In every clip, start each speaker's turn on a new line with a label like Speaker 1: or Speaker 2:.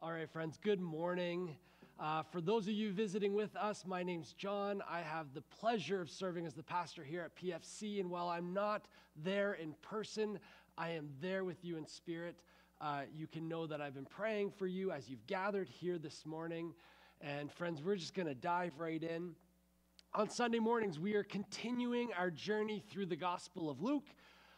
Speaker 1: All right, friends, good morning. For those of you visiting with us, my name's John. I have the pleasure of serving as the pastor here at PFC, and while I'm not there in person, I am there with you in spirit. You can know that I've been praying for you as you've gathered here this morning. And friends, we're just going to dive right in. On Sunday mornings, we are continuing our journey through the Gospel of Luke.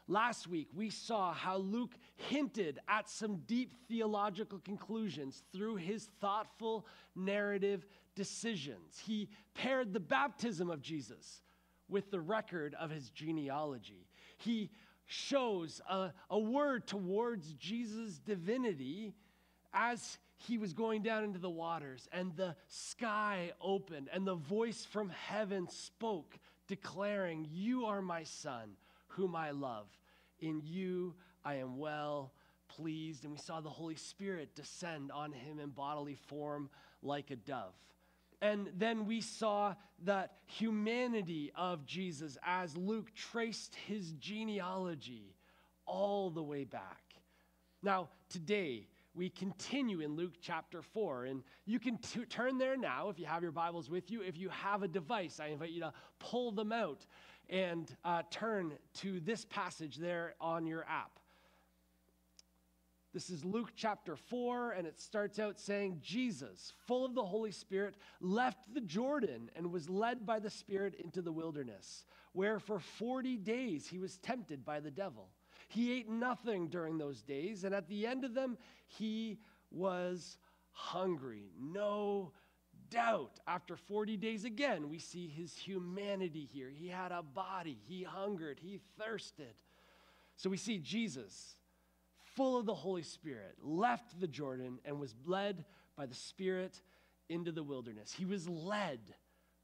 Speaker 1: Last week, we saw how Luke hinted at some deep theological conclusions through his thoughtful narrative decisions. He paired the baptism of Jesus with the record of his genealogy. He shows a word towards Jesus' divinity as he was going down into the waters, and the sky opened, and the voice from heaven spoke, declaring, "You are my Son, whom I love. In you I am well pleased." And we saw the Holy Spirit descend on him in bodily form like a dove. And then we saw that humanity of Jesus as Luke traced his genealogy all the way back. Now, today, we continue in Luke chapter 4, and you can turn there now if you have your Bibles with you. If you have a device, I invite you to pull them out and turn to this passage there on your app. This is Luke chapter 4, and it starts out saying, Jesus, full of the Holy Spirit, left the Jordan and was led by the Spirit into the wilderness, where for 40 days he was tempted by the devil. He ate nothing during those days, and at the end of them, he was hungry. No doubt. After 40 days again, we see his humanity here. He had a body. He hungered. He thirsted. So we see Jesus, full of the Holy Spirit, left the Jordan and was led by the Spirit into the wilderness. He was led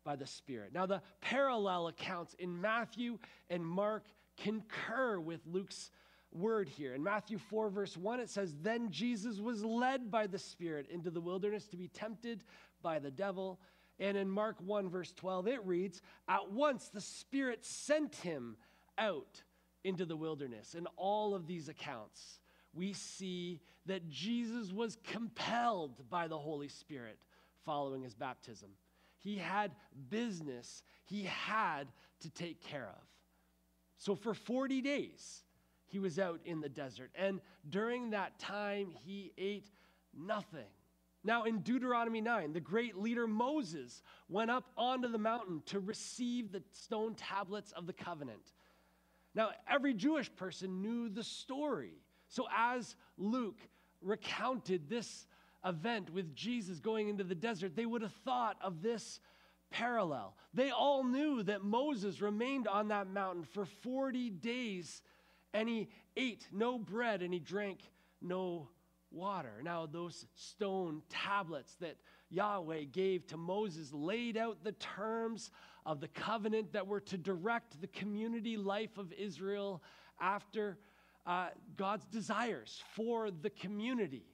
Speaker 1: by the Spirit. Now, the parallel accounts in Matthew and Mark concur with Luke's word here. In Matthew 4, verse 1, it says, "Then Jesus was led by the Spirit into the wilderness to be tempted by the devil." And in Mark 1, verse 12, it reads, "At once the Spirit sent him out into the wilderness." In all of these accounts, we see that Jesus was compelled by the Holy Spirit following his baptism. He had business he had to take care of. So for 40 days, he was out in the desert. And during that time, he ate nothing. Now, in Deuteronomy 9, the great leader Moses went up onto the mountain to receive the stone tablets of the covenant. Now, every Jewish person knew the story. So as Luke recounted this event with Jesus going into the desert, they would have thought of this parallel. They all knew that Moses remained on that mountain for 40 days, and he ate no bread and he drank no water. Now, those stone tablets that Yahweh gave to Moses laid out the terms of the covenant that were to direct the community life of Israel after God's desires for the community.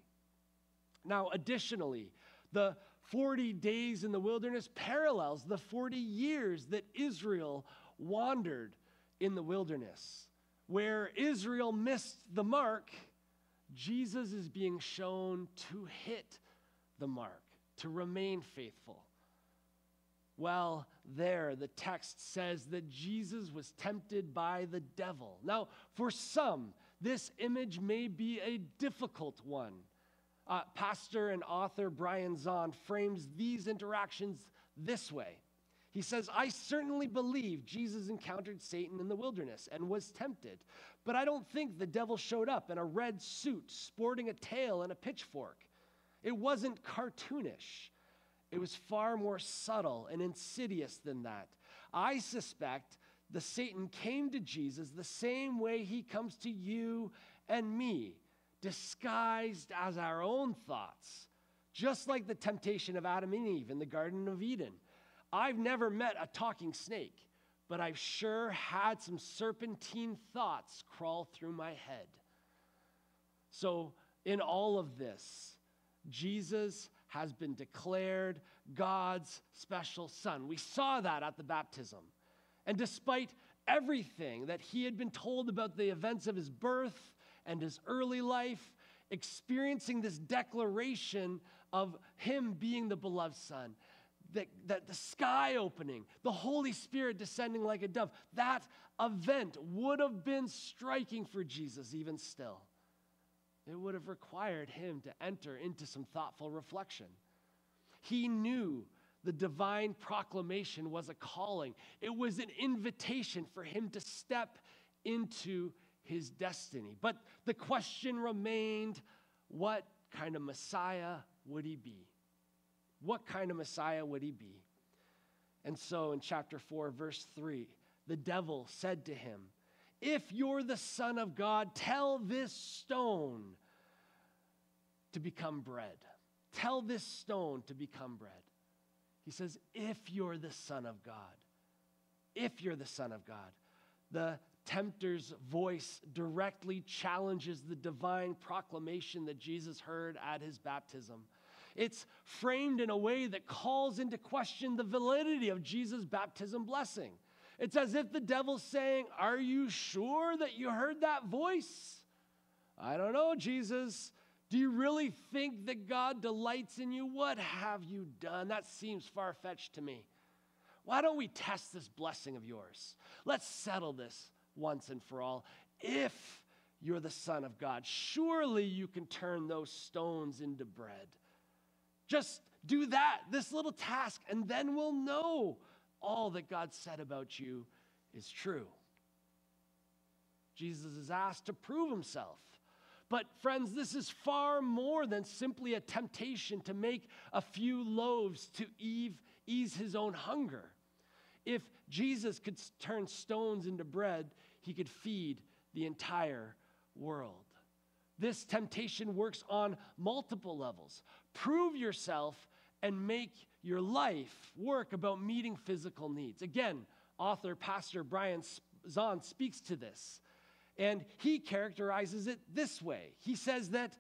Speaker 1: Now, additionally, the 40 days in the wilderness parallels the 40 years that Israel wandered in the wilderness. Where Israel missed the mark, Jesus is being shown to hit the mark, to remain faithful. Well, there, the text says that Jesus was tempted by the devil. Now, for some, this image may be a difficult one. Pastor and author Brian Zahn frames these interactions this way. He says, "I certainly believe Jesus encountered Satan in the wilderness and was tempted, but I don't think the devil showed up in a red suit, sporting a tail and a pitchfork. It wasn't cartoonish. It was far more subtle and insidious than that. I suspect the Satan came to Jesus the same way he comes to you and me, disguised as our own thoughts, just like the temptation of Adam and Eve in the Garden of Eden. I've never met a talking snake, but I've sure had some serpentine thoughts crawl through my head." So in all of this, Jesus has been declared God's special son. We saw that at the baptism. And despite everything that he had been told about the events of his birth and his early life, experiencing this declaration of him being the beloved Son, that the sky opening, the Holy Spirit descending like a dove, that event would have been striking for Jesus even still. It would have required him to enter into some thoughtful reflection. He knew the divine proclamation was a calling. It was an invitation for him to step into his destiny. But the question remained, what kind of Messiah would he be? What kind of Messiah would he be? And so in chapter 4, verse 3, the devil said to him, "If you're the Son of God, tell this stone to become bread." Tell this stone to become bread. He says, if you're the Son of God. If you're the Son of God. The tempter's voice directly challenges the divine proclamation that Jesus heard at his baptism. It's framed in a way that calls into question the validity of Jesus' baptism blessing. It's as if the devil's saying, are you sure that you heard that voice? I don't know, Jesus. Do you really think that God delights in you? What have you done? That seems far-fetched to me. Why don't we test this blessing of yours? Let's settle this once and for all. If you're the Son of God, surely you can turn those stones into bread. Just do that, this little task, and then we'll know all that God said about you is true. Jesus is asked to prove himself. But friends, this is far more than simply a temptation to make a few loaves to ease his own hunger. If Jesus could turn stones into bread, he could feed the entire world. This temptation works on multiple levels. Prove yourself and make your life work about meeting physical needs. Again, author, Pastor Brian Zahn speaks to this. And he characterizes it this way. He says that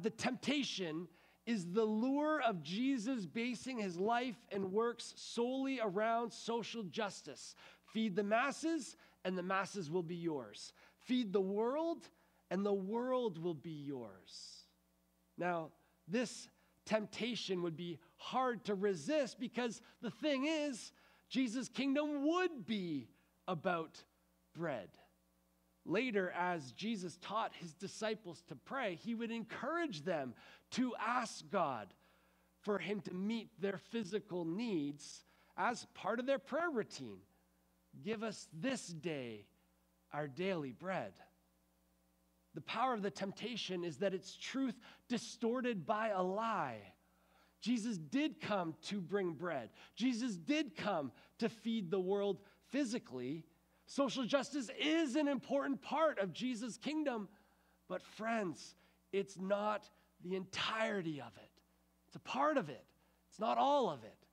Speaker 1: the temptation is the lure of Jesus basing his life and works solely around social justice. Feed the masses, and the masses will be yours. Feed the world, and the world will be yours. Now, this temptation would be hard to resist because the thing is, Jesus' kingdom would be about bread. Later, as Jesus taught his disciples to pray, he would encourage them to ask God for him to meet their physical needs as part of their prayer routine. Give us this day our daily bread. The power of the temptation is that it's truth distorted by a lie. Jesus did come to bring bread. Jesus did come to feed the world physically. Social justice is an important part of Jesus' kingdom, but friends, it's not the entirety of it. It's a part of it. It's not all of it.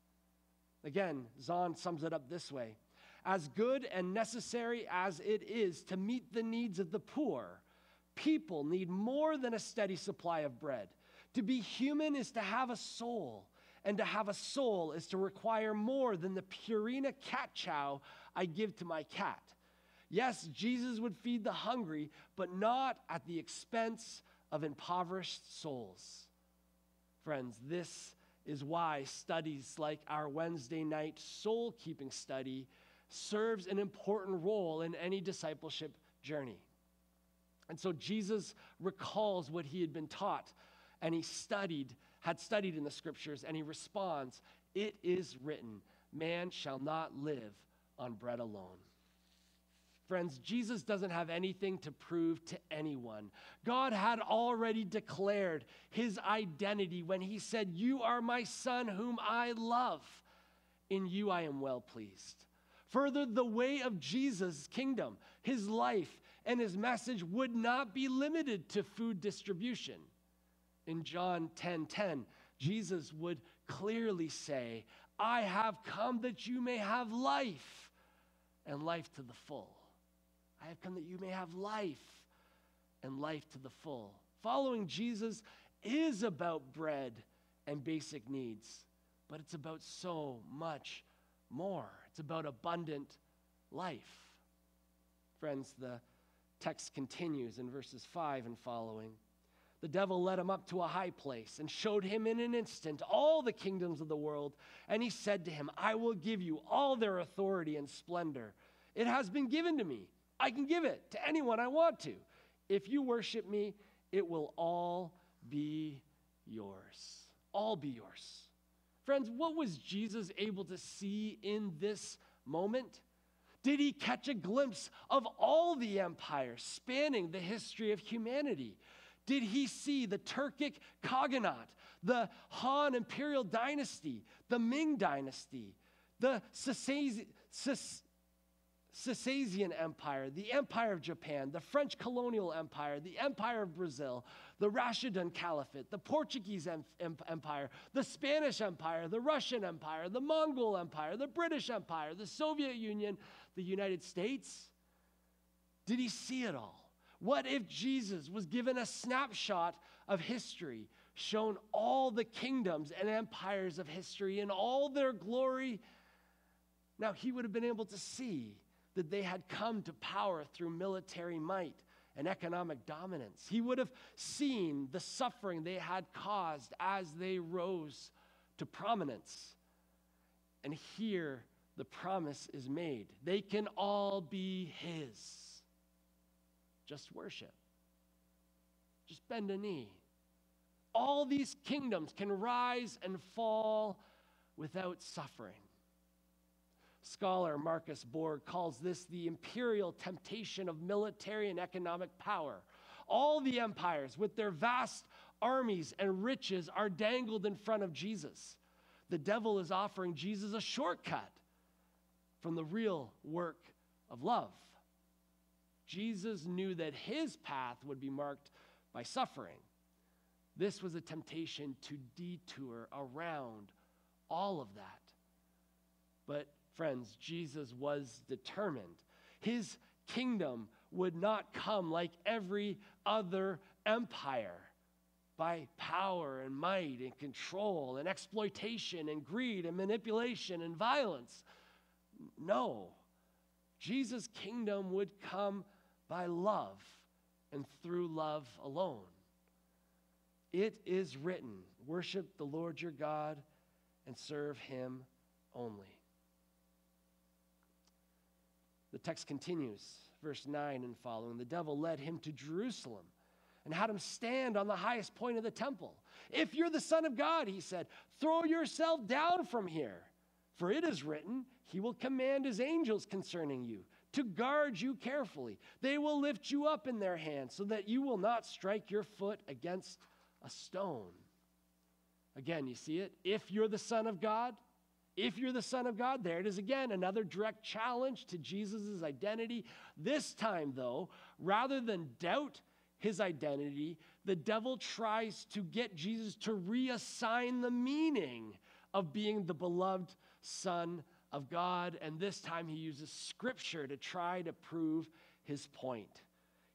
Speaker 1: Again, Zahn sums it up this way. As good and necessary as it is to meet the needs of the poor, people need more than a steady supply of bread. To be human is to have a soul, and to have a soul is to require more than the Purina cat chow I give to my cat. Yes, Jesus would feed the hungry, but not at the expense of impoverished souls. Friends, this is why studies like our Wednesday night soul-keeping study serves an important role in any discipleship journey. And so Jesus recalls what he had been taught, and he had studied in the scriptures, and he responds, "It is written, man shall not live on bread alone." Friends, Jesus doesn't have anything to prove to anyone. God had already declared his identity when he said, "You are my son whom I love. In you I am well pleased." Further, the way of Jesus' kingdom, his life, and his message would not be limited to food distribution. In John 10:10, Jesus would clearly say, "I have come that you may have life, and life to the full." I have come that you may have life, and life to the full. Following Jesus is about bread and basic needs, but it's about so much more. It's about abundant life. Friends, the text continues in verses 5 and following. The devil led him up to a high place and showed him in an instant all the kingdoms of the world. And he said to him, I will give you all their authority and splendor. It has been given to me. I can give it to anyone I want to. If you worship me, it will all be yours. All be yours. Friends, what was Jesus able to see in this moment? Did he catch a glimpse of all the empires spanning the history of humanity? Did he see the Turkic Khaganate, the Han imperial dynasty, the Ming dynasty, the Sassanian Empire, the Empire of Japan, the French colonial empire, the Empire of Brazil, the Rashidun Caliphate, the Portuguese Empire, the Spanish Empire, the Russian Empire, the Mongol Empire, the British Empire, the Soviet Union, the United States? Did he see it all? What if Jesus was given a snapshot of history, shown all the kingdoms and empires of history in all their glory? Now, he would have been able to see that they had come to power through military might and economic dominance. He would have seen the suffering they had caused as they rose to prominence. And here the promise is made. They can all be his. Just worship. Just bend a knee. All these kingdoms can rise and fall without suffering. Scholar Marcus Borg calls this the imperial temptation of military and economic power. All the empires with their vast armies and riches are dangled in front of Jesus. The devil is offering Jesus a shortcut from the real work of love. Jesus knew that his path would be marked by suffering. This was a temptation to detour around all of that. But friends, Jesus was determined. His kingdom would not come like every other empire by power and might and control and exploitation and greed and manipulation and violence. No, Jesus' kingdom would come by love and through love alone. It is written, worship the Lord your God and serve him only. The text continues, verse 9 and following. The devil led him to Jerusalem and had him stand on the highest point of the temple. If you're the Son of God, he said, throw yourself down from here. For it is written, he will command his angels concerning you to guard you carefully. They will lift you up in their hands so that you will not strike your foot against a stone. Again, you see it? If you're the Son of God, if you're the Son of God, there it is again, another direct challenge to Jesus' identity. This time, though, rather than doubt his identity, the devil tries to get Jesus to reassign the meaning of being the beloved Son of God. And this time he uses Scripture to try to prove his point.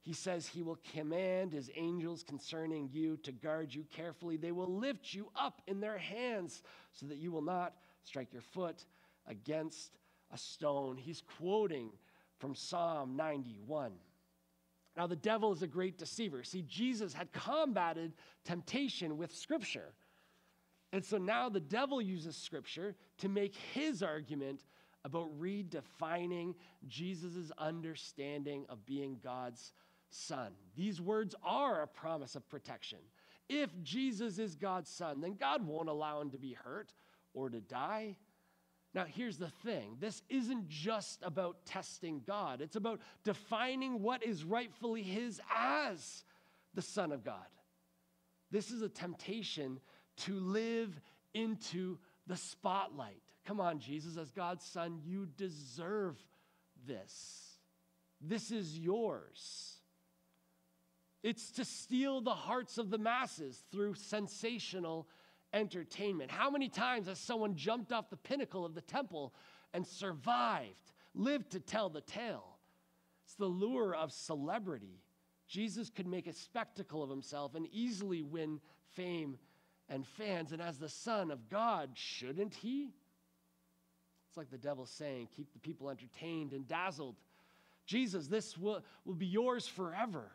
Speaker 1: He says he will command his angels concerning you to guard you carefully. They will lift you up in their hands so that you will not strike your foot against a stone. He's quoting from Psalm 91. Now, the devil is a great deceiver. See, Jesus had combated temptation with Scripture. And so now the devil uses Scripture to make his argument about redefining Jesus' understanding of being God's Son. These words are a promise of protection. If Jesus is God's Son, then God won't allow him to be hurt or to die. Now, here's the thing. This isn't just about testing God. It's about defining what is rightfully his as the Son of God. This is a temptation to live into the spotlight. Come on, Jesus, as God's Son, you deserve this. This is yours. It's to steal the hearts of the masses through sensational entertainment. How many times has someone jumped off the pinnacle of the temple and survived, lived to tell the tale? It's the lure of celebrity. Jesus could make a spectacle of himself and easily win fame and fans. And as the Son of God, shouldn't he? It's like the devil saying, keep the people entertained and dazzled. Jesus, this will be yours forever.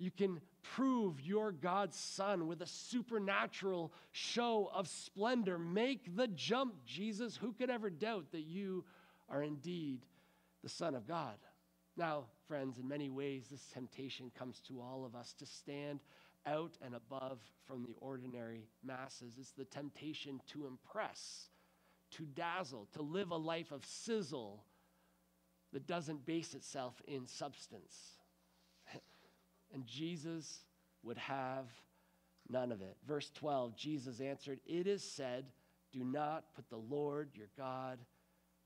Speaker 1: You can prove you're God's son with a supernatural show of splendor. Make the jump, Jesus. Who could ever doubt that you are indeed the Son of God? Now, friends, in many ways, this temptation comes to all of us to stand out and above from the ordinary masses. It's the temptation to impress, to dazzle, to live a life of sizzle that doesn't base itself in substance. And Jesus would have none of it. Verse 12, Jesus answered, "It is said, do not put the Lord your God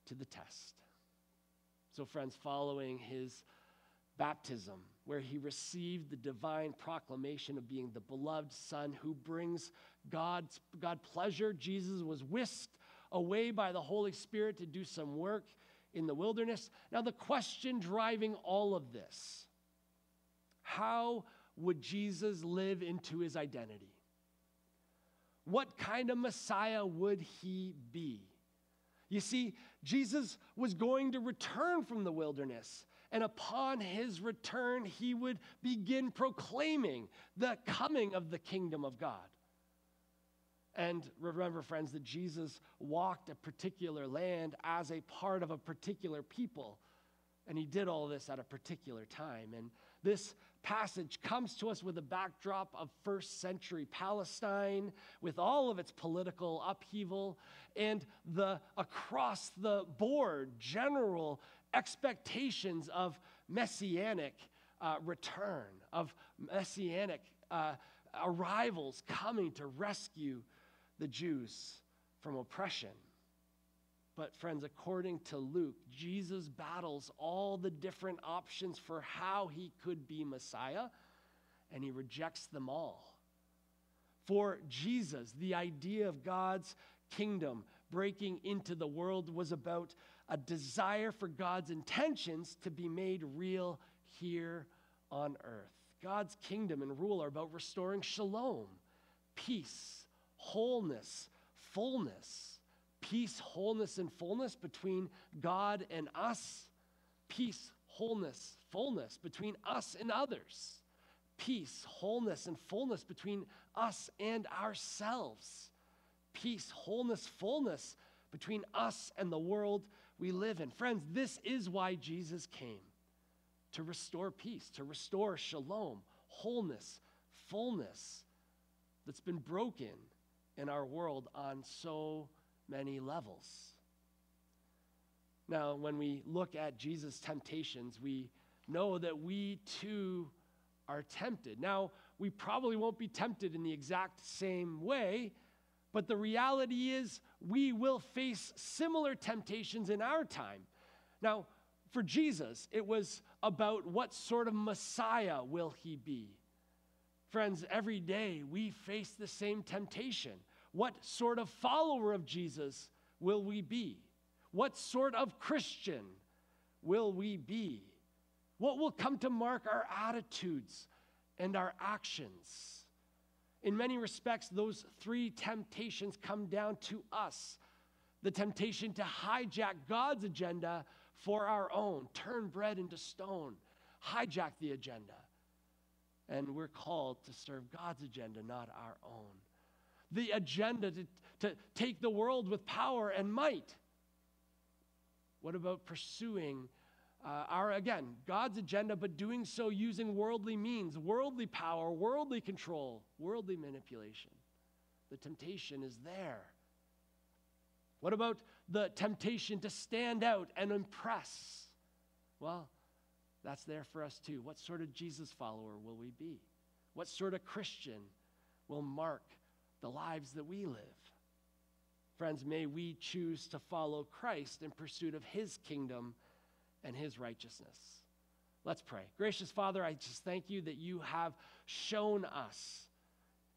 Speaker 1: to the test." So friends, following his baptism, where he received the divine proclamation of being the beloved Son who brings God pleasure, Jesus was whisked away by the Holy Spirit to do some work in the wilderness. Now the question driving all of this, how would Jesus live into his identity? What kind of Messiah would he be? You see, Jesus was going to return from the wilderness, and upon his return, he would begin proclaiming the coming of the kingdom of God. And remember, friends, that Jesus walked a particular land as a part of a particular people, and he did all this at a particular time. And this passage comes to us with a backdrop of first century Palestine, with all of its political upheaval and the across the board general expectations of messianic return, of messianic arrivals coming to rescue the Jews from oppression. But friends, according to Luke, Jesus battles all the different options for how he could be Messiah, and he rejects them all. For Jesus, the idea of God's kingdom breaking into the world was about a desire for God's intentions to be made real here on earth. God's kingdom and rule are about restoring shalom, peace, wholeness, fullness. Peace, wholeness, and fullness between God and us. Peace, wholeness, fullness between us and others. Peace, wholeness, and fullness between us and ourselves. Peace, wholeness, fullness between us and the world we live in. Friends, this is why Jesus came. To restore peace, to restore shalom, wholeness, fullness that's been broken in our world on so many levels. Now, when we look at Jesus' temptations, we know that we too are tempted. Now, we probably won't be tempted in the exact same way, but the reality is we will face similar temptations in our time. Now, for Jesus, it was about what sort of Messiah will he be. Friends, every day we face the same temptation. What sort of follower of Jesus will we be? What sort of Christian will we be? What will come to mark our attitudes and our actions? In many respects, those three temptations come down to us. The temptation to hijack God's agenda for our own, turn bread into stone, hijack the agenda. And we're called to serve God's agenda, not our own. The agenda to take the world with power and might. What about pursuing God's agenda, but doing so using worldly means, worldly power, worldly control, worldly manipulation? The temptation is there. What about the temptation to stand out and impress? Well, that's there for us too. What sort of Jesus follower will we be? What sort of Christian will mark the lives that we live? Friends, may we choose to follow Christ in pursuit of his kingdom and his righteousness. Let's pray. Gracious Father, I just thank you that you have shown us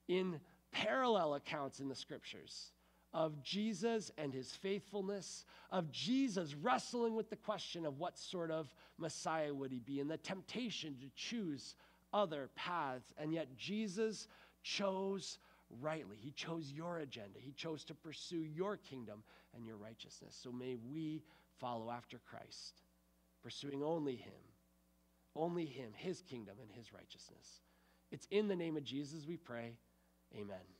Speaker 1: in parallel accounts in the scriptures of Jesus and his faithfulness, of Jesus wrestling with the question of what sort of Messiah would he be, and the temptation to choose other paths. And yet Jesus chose rightly. He chose your agenda. He chose to pursue your kingdom and your righteousness. So may we follow after Christ, pursuing only him, his kingdom and his righteousness. It's in the name of Jesus we pray. Amen.